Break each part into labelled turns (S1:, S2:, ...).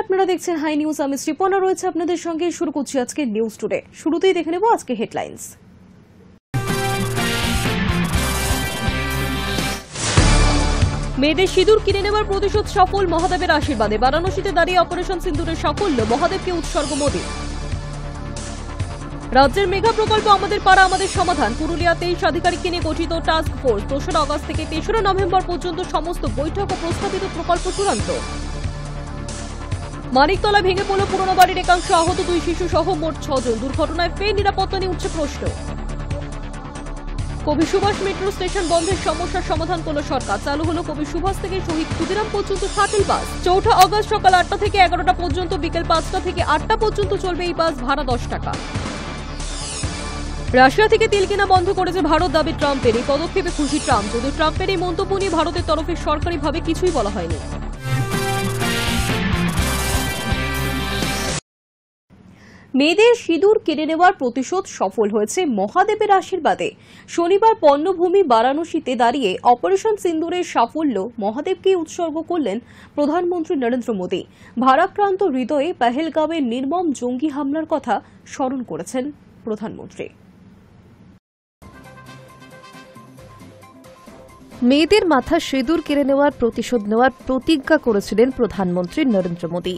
S1: আপনারা দেখছেন high news. আমি শ্রীপর্ণা রয়েছে আপনাদের সঙ্গে। শুরু করছি আজকে নিউজ টুডে। শুরুতেই দেখে নেব আজকে হেডলাইন্স। মেয়েদের সিঁদুর কিনে নেওয়ার প্রতিশোধ সফল, মহাদেবের আশীর্বাদে। বারাণসীতে দাঁড়িয়ে অপারেশন সিন্দুরের সাফল্য, মহাদেবকে উৎসর্গ মোদী। রাজ্যের মেগা প্রকল্প আমাদের পাড়া আমাদের সমাধান। পুরুলিয়া 23 আধিকারিককে নিয়ে গঠিত টাস্ক ফোর্স। 2রা আগস্ট থেকে 3রা নভেম্বর পর্যন্ত সমস্ত বৈঠক ও প্রস্তাবিত প্রকল্প চূড়ান্ত। মানিকতলা ভেঙে পড়ল পুরনো বাড়ির একাংশ, আহত 2 শিশু সহ মোট 6 জন। দুর্ঘটনায় ফের নিরাপত্তা নিয়ে উঠছে প্রশ্ন। কবি সুভাষ মেট্রো স্টেশন বন্ধের সমস্যার সমাধান করল সরকার। চালু হলো কবি সুভাষ থেকে শহীদ ক্ষুদিরাম পর্যন্ত শাটল বাস। 4 আগস্ট সকাল 8টা থেকে 11টা পর্যন্ত, বিকেল 5টা থেকে 8টা পর্যন্ত চলবে এই বাস, ভাড়া 10 টাকা। রাশিয়া থেকে তেল কেনা বন্ধ করেছে ভারত, দাবি ট্রাম্পের। এই পদক্ষেপে খুশি ট্রাম্প, যদিও ট্রাম্পের এই মন্তব্য নিয়ে ভারতের তরফে সরকারিভাবে কিছুই বলা হয়নি। মেয়েদের সিঁদুর কেড়ে নেওয়ার প্রতিশোধ সফল হয়েছে মহাদেবের আশীর্বাদে। শনিবার পণ্যভূমি বারাণসীতে দাঁড়িয়ে অপারেশন সিন্দুরের সাফল্য, মহাদেবকে উৎসর্গ করলেন প্রধানমন্ত্রী নরেন্দ্র মোদী। ভারাক্রান্ত হৃদয়ে পেহেলগাঁওয়ের নির্মম জঙ্গি হামলার কথা স্মরণ করেছেন প্রধানমন্ত্রী।
S2: মেয়েদের মাথা সিঁদুর কেড়ে নেওয়ার প্রতিশোধ নেওয়ার প্রতিজ্ঞা করেছিলেন প্রধানমন্ত্রী নরেন্দ্র মোদী।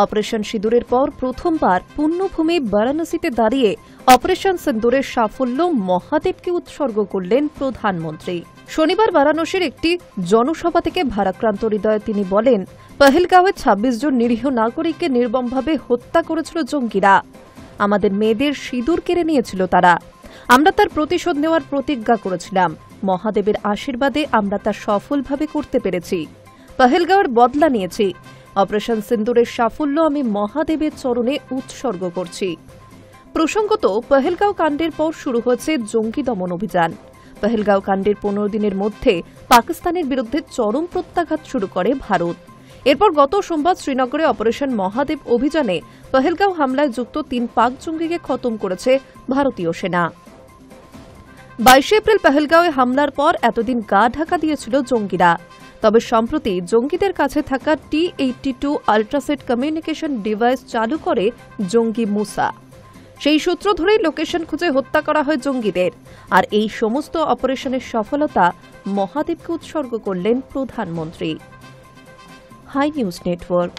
S2: অপারেশন সিঁদুরের পর প্রথমবার পুণ্যভূমি বারাণসীতে দাঁড়িয়ে অপারেশন সিন্দুরের সাফল্য, মহাদেবকে উৎসর্গ করলেন প্রধানমন্ত্রী। শনিবার বারাণসীর একটি জনসভা থেকে ভারাক্রান্ত হৃদয়ে তিনি বলেন, পেহেলগাঁওয়ে 26 জন নিরীহ নাগরিককে নির্মমভাবে হত্যা করেছিল জঙ্গিরা। আমাদের মেয়েদের সিঁদুর কেড়ে নিয়েছিল তারা। আমরা তার প্রতিশোধ নেওয়ার প্রতিজ্ঞা করেছিলাম। মহাদেবের আশীর্বাদে আমরা তা সফলভাবে করতে পেরেছি। পেহেলগাঁওয়ের বদলা নিয়েছি। অপারেশন সিন্দুরের সাফল্য আমি মহাদেবের চরণে উৎসর্গ করছি। প্রসঙ্গত, পেহেলগাঁও কাণ্ডের পর শুরু হয়েছে জঙ্গি দমন অভিযান। পেহেলগাঁও কাণ্ডের 15 দিনের মধ্যে পাকিস্তানের বিরুদ্ধে চরম প্রত্যাঘাত শুরু করে ভারত। এরপর গত সোমবার শ্রীনগরে অপারেশন মহাদেব অভিযানে পেহেলগাঁও হামলায় যুক্ত 3 পাক জঙ্গিকে খতম করেছে ভারতীয় সেনা। 22 এপ্রিল পেহেলগাঁওয়ে হামলার পর এতদিন গা ঢাকা দিয়েছিল জঙ্গিরা। তবে সম্প্রতি জঙ্গিদের কাছে থাকা T-82 আল্ট্রাসেট কমিউনিকেশন ডিভাইস চালু করে জঙ্গি মুসা। সেই সূত্র ধরেই লোকেশন খুঁজে হত্যা করা হয় জঙ্গিদের। আর এই সমস্ত অপারেশনের সফলতা মহাদেবকে উৎসর্গ করলেন প্রধানমন্ত্রী। High News network.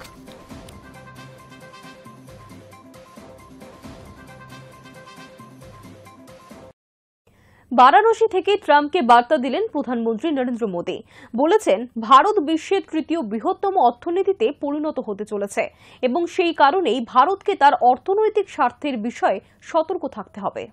S1: বারাণসী থেকে ট্রাম্পকে বার্তা দিলেন প্রধানমন্ত্রী নরেন্দ্র মোদী। বলেছেন, ভারত বিশ্বের 3য় বৃহত্তম অর্থনীতিতে পরিণত হতে চলেছে এবং সেই কারণেই ভারতকে তার অর্থনৈতিক স্বার্থের বিষয়ে সতর্ক থাকতে হবে।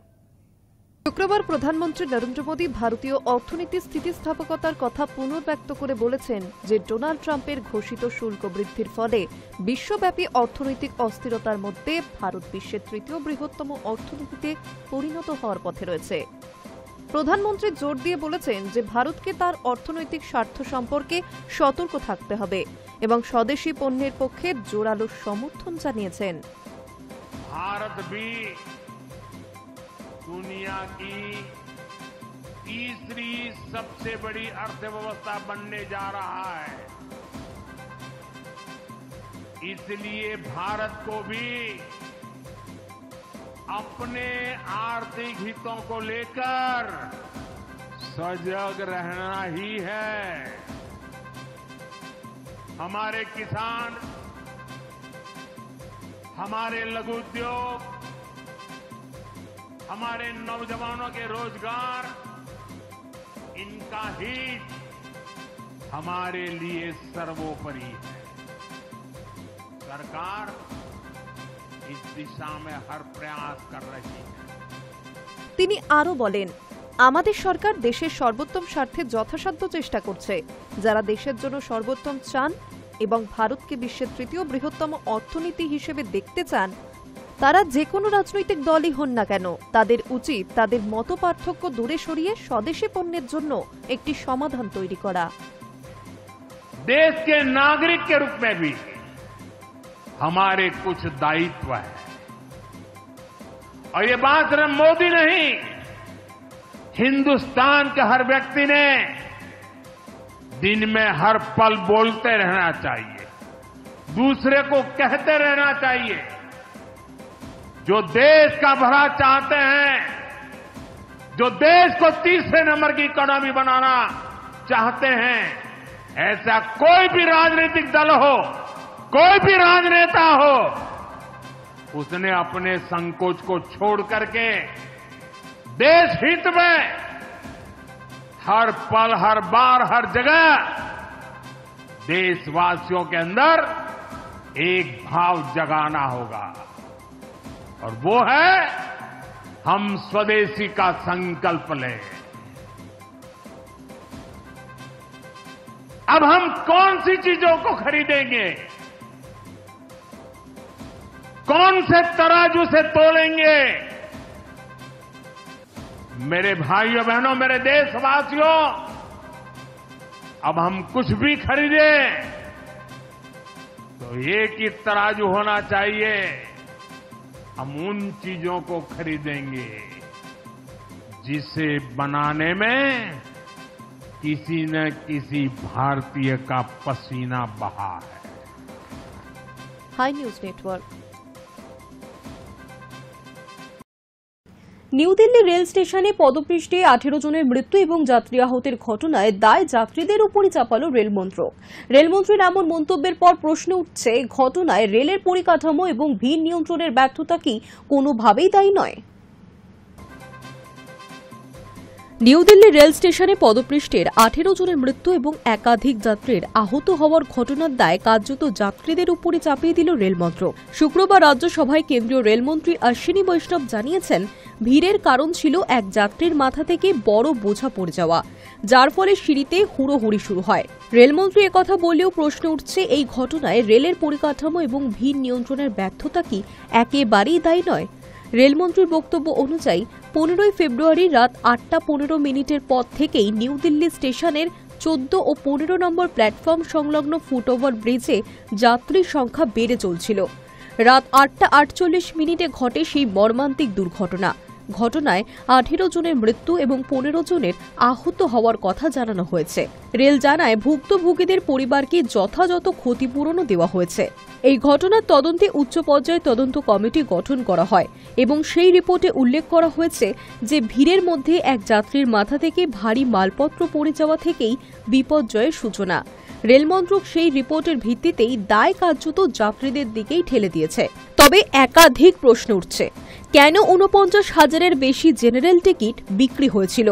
S2: শুক্রবার প্রধানমন্ত্রী নরেন্দ্র মোদী ভারতীয় অর্থনীতির স্থিতিস্থাপকতার কথা পুনর্ব্যক্ত করে বলেছেন যে ডোনাল্ড ট্রাম্পের ঘোষিত শুল্ক বৃদ্ধির ফলে বিশ্বব্যাপী অর্থনৈতিক অস্থিরতার মধ্যে ভারত বিশ্বের 3য় বৃহত্তম অর্থনীতিতে পরিণত হওয়ার পথে রয়েছে। প্রধানমন্ত্রী জোর দিয়ে বলেছেন যে ভারতকে তার অর্থনৈতিক স্বার্থ সম্পর্কে সতর্ক থাকতে হবে এবং স্বদেশী পণ্যের পক্ষে জোরালো সমর্থন জানিয়েছেন।
S3: भारत भी दुनिया की तीसरी सबसे बड़ी अर्थव्यवस्था बनने जा रहा है। इसलिए भारत को भी अपने आर्थिक हितों को लेकर सजग रहना ही है। हमारे किसान, हमारे लघु उद्योग, हमारे नौजवानों के रोजगार, इनका हित हमारे लिए सर्वोपरि है। सरकार इस दिशा में हर प्रयास कर रही है।
S2: তিনি আরও বলেন, আমাদের সরকার দেশের সর্বোত্তম স্বার্থে যথাসাধ্য চেষ্টা করছে। যারা দেশের জন্য সর্বোত্তম চান এবং ভারতকে বিশ্বের 3য় বৃহত্তম অর্থনীতি হিসেবে দেখতে চান, তারা যে কোনো রাজনৈতিক দলই হন না কেন, তাদের উচিত তাদের মতপার্থক্য দূরে সরিয়ে স্বদেশী পণ্যের জন্য একটি সমাধান তৈরি করা।
S3: देश के नागरिक के रूप में भी हमारे कुछ दायित्व है और ये बात सिर्फ मोदी नहीं, हिंदुस्तान के हर व्यक्ति ने दिन में हर पल बोलते रहना चाहिए। दूसरे को कहते रहना चाहिए। जो देश का भला चाहते हैं, जो देश को तीसरे नंबर की इकोनॉमी बनाना चाहते हैं, ऐसा कोई भी राजनीतिक दल हो, कोई भी राजनेता हो, उसने अपने संकोच को छोड़ करके देश हित में हर पल, हर बार, हर जगह देशवासियों के अंदर एक भाव जगाना होगा, और वो है हम स्वदेशी का संकल्प लें। अब हम कौन सी चीजों को खरीदेंगे, कौन से तराजू से तोलेंगे? मेरे भाइयों बहनों, मेरे देशवासियों, अब हम कुछ भी खरीदें तो एक ही तराजू होना चाहिए। हम उन चीजों को खरीदेंगे जिसे बनाने में किसी न किसी भारतीय का पसीना बहा है।
S2: High news network.
S1: New Delhi rail স্টেশনে পদপৃষ্ঠে 18 জনের মৃত্যু এবং যাত্রী আহতের ঘটনায় দায় যাত্রীদের উপরই চাপালো রেলমন্ত্রক। রেলমন্ত্রীর এমন মন্তব্যের পর প্রশ্ন উঠছে, ঘটনায় রেলের পরিকাঠামো এবং ভিড় নিয়ন্ত্রণের ব্যর্থতা কি কোনোভাবেই দায়ী নয়? নিউ দিল্লি রেল স্টেশনে পদপৃষ্ঠের 18 জনের মৃত্যু এবং একাধিক যাত্রীর আহত হওয়ার ঘটনার দায় কার্যত যাত্রীদের উপরে চাপিয়ে দিল রেলমন্ত্রক। শুক্রবার রাজ্যসভায় কেন্দ্রীয় রেলমন্ত্রী অশ্বিনী বৈষ্ণব জানিয়েছেন, ভিড়ের কারণ ছিল এক যাত্রীর মাথা থেকে বড় বোঝা পড়ে যাওয়া, যার ফলে সিঁড়িতে হুড়োহুড়ি শুরু হয়। রেলমন্ত্রী একথা বললেও প্রশ্ন উঠছে, এই ঘটনায় রেলের পরিকাঠামো এবং ভিড় নিয়ন্ত্রণের ব্যর্থতা কি একেবারেই দায়ী নয়? রেলমন্ত্রীর বক্তব্য অনুযায়ী 15 ফেব্রুয়ারি রাত 8:15 পর থেকেই নিউ দিল্লি স্টেশনের 14 ও 15 নম্বর প্ল্যাটফর্ম সংলগ্ন ফুটওভার ব্রিজে যাত্রীর সংখ্যা বেড়ে চলছিল। রাত 8:48 ঘটে সেই মর্মান্তিক দুর্ঘটনা। ঘটনায় 18 জনের মৃত্যু এবং 15 জনের আহত হওয়ার কথা জানানো হয়েছে। রেল জানায়, ভুক্তভোগীদের পরিবারকে যথাযথ ক্ষতিপূরণও দেওয়া হয়েছে। এই ঘটনার তদন্তে উচ্চ পর্যায়ে তদন্ত কমিটি গঠন করা হয় এবং সেই রিপোর্টে উল্লেখ করা হয়েছে যে ভিড়ের মধ্যে এক যাত্রীর মাথা থেকে ভারী মালপত্র পড়ে যাওয়া থেকেই বিপর্যয়ের সূচনা। রেলমন্ত্রক সেই রিপোর্টের ভিত্তিতেই দায় কার্যত যাত্রীদের দিকেই ঠেলে দিয়েছে। তবে একাধিক প্রশ্ন উঠছে, কেন 49,000-এর বেশি জেনারেল টিকিট বিক্রি হয়েছিল,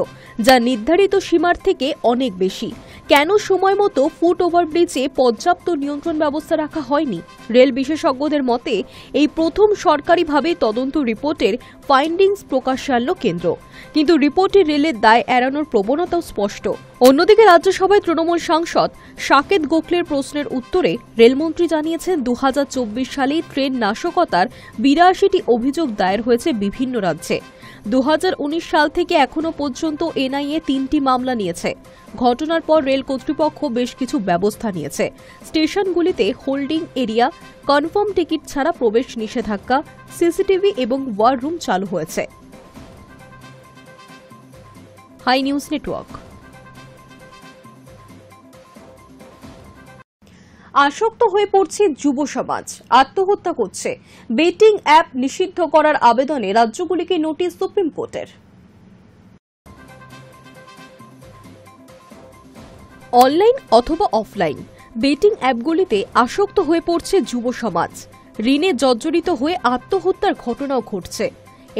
S1: যা নির্ধারিত সীমার থেকে অনেক বেশি? কেন সময় মতো ফুট ওভারব্রিজে পর্যাপ্ত নিয়ন্ত্রণ ব্যবস্থা রাখা হয়নি? রেল বিশেষজ্ঞদের মতে, এই প্রথম সরকারিভাবে তদন্ত রিপোর্টের ফাইন্ডিংস প্রকাশ্যে আনল কেন্দ্র, কিন্তু রিপোর্টে রেলের দায় এড়ানোর প্রবণতাও স্পষ্ট। অন্যদিকে রাজ্যসভায় তৃণমূল সাংসদ সাকেত গোখলের প্রশ্নের উত্তরে রেলমন্ত্রী জানিয়েছেন, 2024 সালে ট্রেন নাশকতার 82টি অভিযোগ দায়ের হয়েছে বিভিন্ন রাজ্যে। 2019 সাল থেকে এখনো পর্যন্ত এনআইএ 3টি মামলা নিয়েছে। ঘটনার পর রেল কর্তৃপক্ষ বেশ কিছু ব্যবস্থা নিয়েছে। স্টেশনগুলিতে হোল্ডিং এরিয়া, কনফার্ম টিকিট ছাড়া প্রবেশ নিষেধাজ্ঞা, সিসিটিভি এবং ওয়ার রুম চালু হয়েছে। High News Network. আসক্ত হয়ে পড়ছে যুব সমাজ, আত্মহত্যা করছে। বেটিং অ্যাপ নিষিদ্ধ করার আবেদনে রাজ্যগুলিকে নোটিশ সুপ্রিম কোর্টের। অনলাইন অথবা অফলাইন বেটিং অ্যাপগুলিতে আসক্ত হয়ে পড়ছে যুব সমাজ। ঋণে জর্জরিত হয়ে আত্মহত্যার ঘটনাও ঘটছে।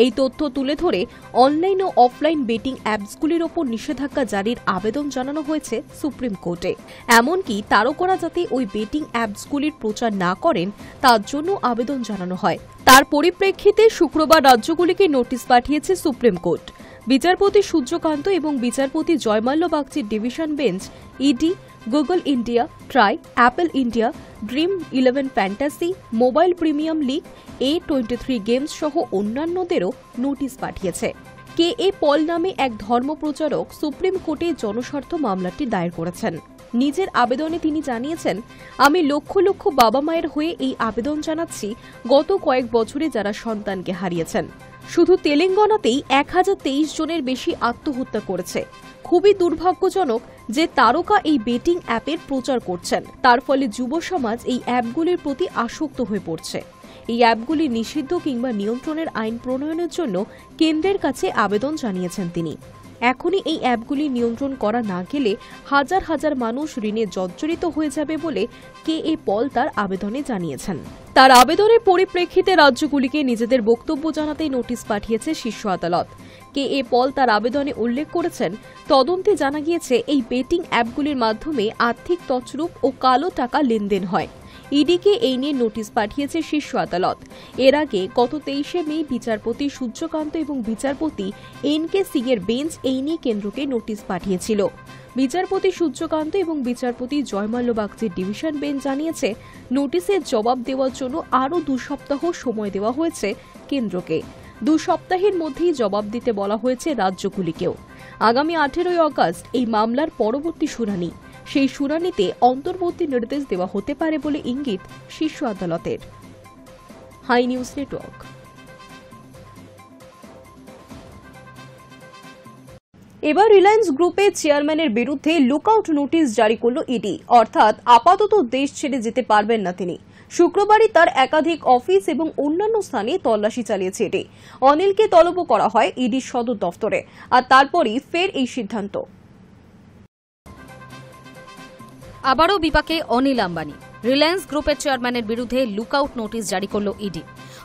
S1: এই তথ্য তুলে ধরে অনলাইন ও অফলাইন বেটিং অ্যাপসগুলির ওপর নিষেধাজ্ঞা জারির আবেদন জানানো হয়েছে সুপ্রিম কোর্টে। এমনকি তারকারা যাতে ওই বেটিং অ্যাপসগুলির প্রচার না করেন তার জন্য আবেদন জানানো হয়। তার পরিপ্রেক্ষিতে শুক্রবার রাজ্যগুলিকে নোটিশ পাঠিয়েছে সুপ্রিম কোর্ট। বিচারপতি সূর্যকান্ত এবং বিচারপতি জয়মাল্য বাগচির division bench ED, Google India, TRAI, Apple India, Dream 11 fantasy, Mobile Premier League, A23 games সহ অন্যান্যদেরও নোটিশ পাঠিয়েছে। কে পল নামে এক ধর্মপ্রচারক সুপ্রিম কোর্টে জনস্বার্থ মামলাটি দায়ের করেছেন। নিজের আবেদনে তিনি জানিয়েছেন, আমি লক্ষ লক্ষ বাবা মায়ের হয়ে এই আবেদন জানাচ্ছি গত কয়েক বছরে যারা সন্তানকে হারিয়েছেন। শুধু তেলেঙ্গানাতেই 1023 জনের বেশি আত্মহত্যা করেছে। খুবই দুর্ভাগ্যজনক, যে তারকা এই বেটিং অ্যাপের প্রচার করছেন, তার ফলে যুব সমাজ এই অ্যাপগুলির প্রতি আসক্ত হয়ে পড়ছে। এই অ্যাপগুলি নিষিদ্ধ কিংবা নিয়ন্ত্রণের আইন প্রণয়নের জন্য কেন্দ্রের কাছে আবেদন জানিয়েছেন তিনি। এখনই এই অ্যাপগুলি নিয়ন্ত্রণ করা না গেলে হাজার হাজার মানুষ ঋণে জর্জরিত হয়ে যাবে বলে কে.এ. পল তার আবেদনে জানিয়েছেন। তার আবেদনের পরিপ্রেক্ষিতে রাজ্যগুলিকে নিজেদের বক্তব্য জানাতে নোটিশ পাঠিয়েছে শীর্ষ আদালত। কে.এ. পল তার আবেদনে উল্লেখ করেছেন, তদন্তে জানা গিয়েছে এই বেটিং অ্যাপগুলির মাধ্যমে আর্থিক তছরূপ ও কালো টাকা লেনদেন হয়। ইডিকে এই নিয়ে নোটিশ পাঠিয়েছে শীর্ষ আদালত। এর আগে গত 23শে মে বিচারপতি সূর্যকান্ত এবং বিচারপতি এন.কে. সিং এর বেঞ্চ এই নিয়ে কেন্দ্রকে নোটিশ পাঠিয়েছিল। বিচারপতি সূর্যকান্ত এবং বিচারপতি জয়মাল্য বাগচির ডিভিশন বেঞ্চ জানিয়েছে, নোটিশের জবাব দেওয়ার জন্য আরও 2 সপ্তাহ সময় দেওয়া হয়েছে কেন্দ্রকে। 2 সপ্তাহের মধ্যেই জবাব দিতে বলা হয়েছে রাজ্যগুলিকেও। আগামী 18ই আগস্ট এই মামলার পরবর্তী শুনানি। সেই শুনানিতে অন্তর্বর্তী নির্দেশ দেওয়া হতে পারে বলে ইঙ্গিত শীর্ষ আদালতের। High News Network. এবার রিলায়েন্স গ্রুপের চেয়ারম্যানের বিরুদ্ধে লুকআউট নোটিশ জারি করল ইডি, অর্থাৎ আপাতত দেশ ছেড়ে যেতে পারবেন না তিনি। শুক্রবারই তার একাধিক অফিস এবং অন্যান্য স্থানে তল্লাশি চালিয়েছে ইডি। অনিলকে তলবও করা হয় ইডির সদর দফতরে, আর তারপরই ফের এই সিদ্ধান্ত।
S4: আবারও বিপাকে অনিল আম্বানি। রিলায়েন্স গ্রুপের চেয়ারম্যানের বিরুদ্ধে লুকআউট নোটিশ জারি করল ইডি,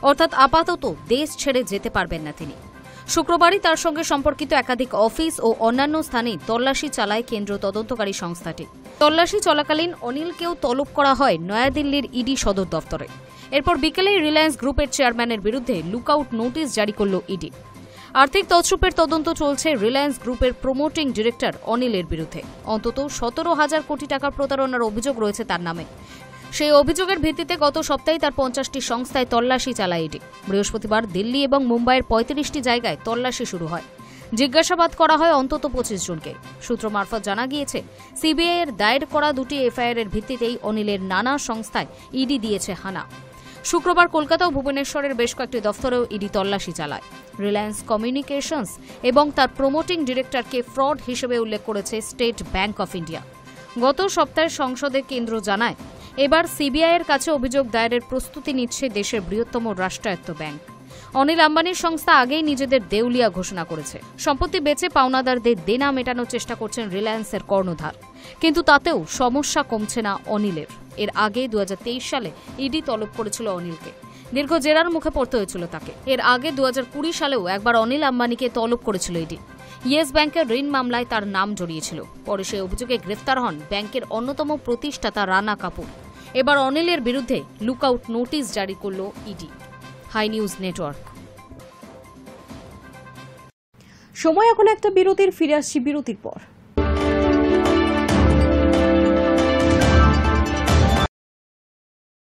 S4: অর্থাৎ আপাতত দেশ ছেড়ে যেতে পারবেন না তিনি। শুক্রবারই তার সঙ্গে সম্পর্কিত একাধিক অফিস ও অন্যান্য স্থানে তল্লাশি চালায় কেন্দ্র তদন্তকারী সংস্থাটি। তল্লাশি চলাকালীন অনিলকেও তলব করা হয় নয়াদিল্লির ইডি সদর দফতরে। এরপর বিকেলে রিলায়েন্স গ্রুপের চেয়ারম্যানের বিরুদ্ধে লুকআউট নোটিশ জারি করল ইডি। আর্থিক তছরূপের তদন্ত চলছে রিলায়েন্স গ্রুপের প্রমোটিং ডিরেক্টর অনিলের বিরুদ্ধে। অন্তত 17,000 কোটি টাকার প্রতারণার অভিযোগ রয়েছে তার নামে। সেই অভিযোগের ভিত্তিতে গত সপ্তাহে তার 50টি সংস্থায় তল্লাশি চালায় ইডি। বৃহস্পতিবার দিল্লি এবং মুম্বাইয়ের 35টি জায়গায় তল্লাশি শুরু হয়। জিজ্ঞাসাবাদ করা হয় অন্তত 25 জনকে। সূত্র মারফত জানা গিয়েছে, সিবিআই এর দায়ের করা 2টি এফআইআর এর ভিত্তিতেই অনিলের নানা সংস্থায় ইডি দিয়েছে হানা। শুক্রবার কলকাতা ও ভুবনেশ্বরের বেশ কয়েকটি দফতরেও ইডি তল্লাশি চালায়। রিলায়েন্স কমিউনিকেশনস এবং তার প্রমোটিং ডিরেক্টরকে ফ্রড হিসেবে উল্লেখ করেছে স্টেট ব্যাংক অফ ইন্ডিয়া। গত সপ্তাহে সংসদে কেন্দ্র জানায়, এবার সিবিআই এর কাছে অভিযোগ দায়েরের প্রস্তুতি নিচ্ছে দেশের বৃহত্তম রাষ্ট্রায়ত্ত ব্যাংক। অনিল আম্বানির সংস্থা আগেই নিজেদের দেউলিয়া ঘোষণা করেছে। সম্পত্তি বেচে পাওনাদারদের দেনা মেটানোর চেষ্টা করছেন রিলায়েন্সের কর্ণধার, কিন্তু তাতেও সমস্যা কমছে না অনিলের। এর আগে 2023 সালে ইডি তলব করেছিল অনিলকে। দীর্ঘ জেরার মুখে পড়তে হয়েছিল তাকে। এর আগে 2020 সালেও একবার অনিল আম্বানিকে তলব করেছিল ইডি। ইয়েস ব্যাংকের ঋণ মামলায় তার নাম জড়িয়েছিল। পরে সেই অভিযোগে গ্রেফতার হন ব্যাংকের অন্যতম প্রতিষ্ঠাতা রানা কাপুর। এবার অনিলের বিরুদ্ধে লুকআউট নোটিশ জারি করল ইডি। High News network.
S1: সময় এখন একটা বিরতির, ফিরে আসছি বিরতির পর।